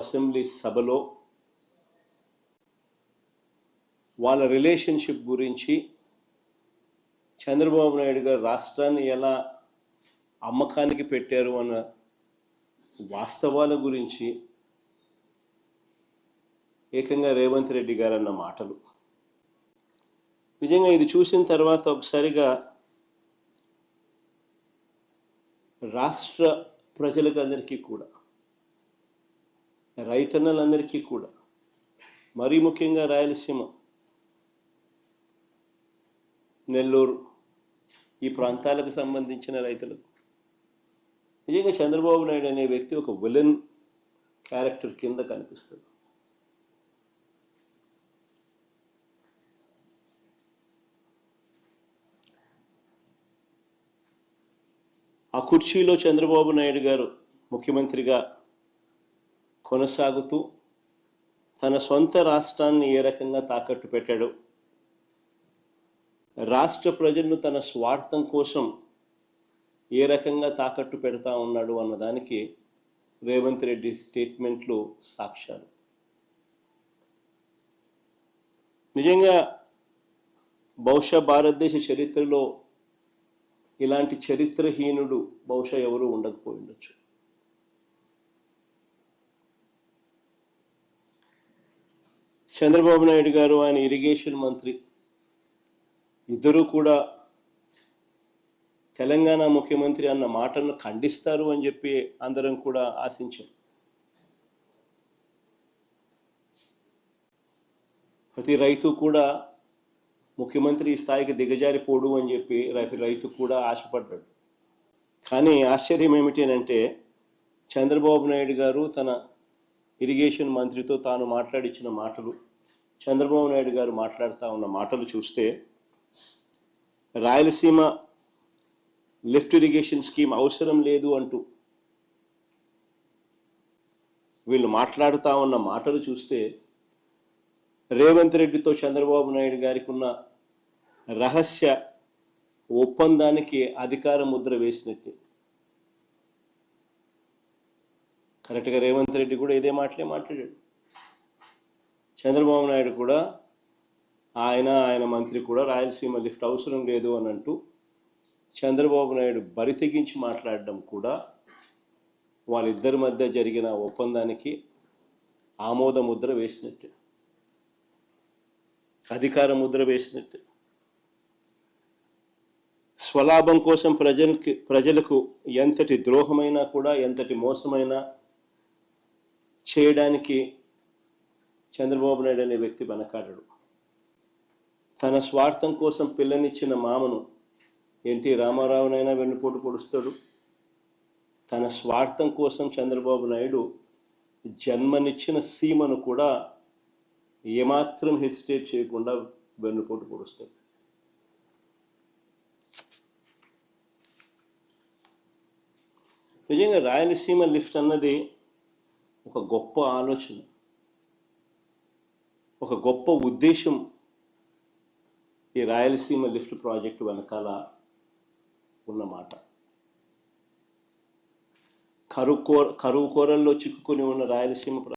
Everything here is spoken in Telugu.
అసెంబ్లీ సభలో వాళ్ళ రిలేషన్షిప్ గురించి, చంద్రబాబు నాయుడు గారు రాష్ట్రాన్ని ఎలా అమ్మకానికి పెట్టారు అన్న వాస్తవాల గురించి ఏకంగా రేవంత్ రెడ్డి గారు అన్న మాటలు నిజంగా ఇది చూసిన తర్వాత ఒకసారిగా రాష్ట్ర ప్రజలకు అందరికీ కూడా, రైతన్నలందరికీ కూడా, మరీ ముఖ్యంగా రాయలసీమ, నెల్లూరు ఈ ప్రాంతాలకు సంబంధించిన రైతులకు నిజంగా చంద్రబాబు నాయుడు అనే వ్యక్తి ఒక విలన్ క్యారెక్టర్ కింద కనిపిస్తుంది. ఆ కుర్చీలో చంద్రబాబు నాయుడు గారు ముఖ్యమంత్రిగా కొనసాగుతూ తన సొంత రాష్ట్రాన్ని ఏ రకంగా తాకట్టు పెట్టాడు, రాష్ట్ర ప్రజలను తన స్వార్థం కోసం ఏ రకంగా తాకట్టు పెడతా ఉన్నాడు అన్నదానికి రేవంత్ రెడ్డి స్టేట్మెంట్లు సాక్ష్యాలు. నిజంగా బహుశా భారతదేశ చరిత్రలో ఇలాంటి చరిత్రహీనుడు బహుశా ఎవరు ఉండకపోయి ఉండొచ్చు. చంద్రబాబు నాయుడు గారు, ఆయన ఇరిగేషన్ మంత్రి ఇద్దరూ కూడా తెలంగాణ ముఖ్యమంత్రి అన్న మాటలను ఖండిస్తారు అని చెప్పి అందరం కూడా ఆశించాం. ప్రతి రైతు కూడా ముఖ్యమంత్రి స్థాయికి దిగజారిపోడు అని చెప్పి రైతు కూడా ఆశపడ్డాడు. కానీ ఆశ్చర్యం ఏమిటి అంటే, చంద్రబాబు నాయుడు గారు తన ఇరిగేషన్ మంత్రితో తాను మాట్లాడించిన మాటలు, చంద్రబాబు నాయుడు గారు మాట్లాడుతూ ఉన్న మాటలు చూస్తే, రాయలసీమ లిఫ్ట్ ఇరిగేషన్ స్కీమ్ అవసరం లేదు అంటూ వీళ్ళు మాట్లాడుతూ ఉన్న మాటలు చూస్తే, రేవంత్ రెడ్డితో చంద్రబాబు నాయుడు గారికి ఉన్న రహస్య ఒప్పందానికి అధికార ముద్ర వేసినట్టే. కరెక్ట్గా రేవంత్ రెడ్డి కూడా ఇదే మాటలే మాట్లాడాడు. చంద్రబాబు నాయుడు కూడా, ఆయన మంత్రి కూడా రాయలసీమ లిఫ్ట్ అవసరం లేదు అని అంటూ చంద్రబాబు నాయుడు బరి తెగించి మాట్లాడడం కూడా వాళ్ళిద్దరి మధ్య జరిగిన ఒప్పందానికి ఆమోద ముద్ర వేసినట్టే, అధికార ముద్ర వేసినట్టే. స్వలాభం కోసం ప్రజలకు ఎంతటి ద్రోహమైనా కూడా, ఎంతటి మోసమైనా చేయడానికి చంద్రబాబు నాయుడు అనే వ్యక్తి వెనకాడడు. తన స్వార్థం కోసం పిల్లనిచ్చిన మామను ఎన్టీ రామారావునైనా వెన్నుపోటు పొడుస్తాడు. తన స్వార్థం కోసం చంద్రబాబు నాయుడు జన్మనిచ్చిన సీమను కూడా ఏమాత్రం హెసిటేట్ చేయకుండా వెన్నుపోటు పొడుస్తాడు. నిజంగా రాయలసీమ లిఫ్ట్ అన్నది ఒక గొప్ప ఆలోచన, ఒక గొప్ప ఉద్దేశం ఈ రాయలసీమ లిఫ్ట్ ప్రాజెక్టు వెనకాల ఉన్నమాట. కరువు కోరల్లో చిక్కుకొని ఉన్న రాయలసీమ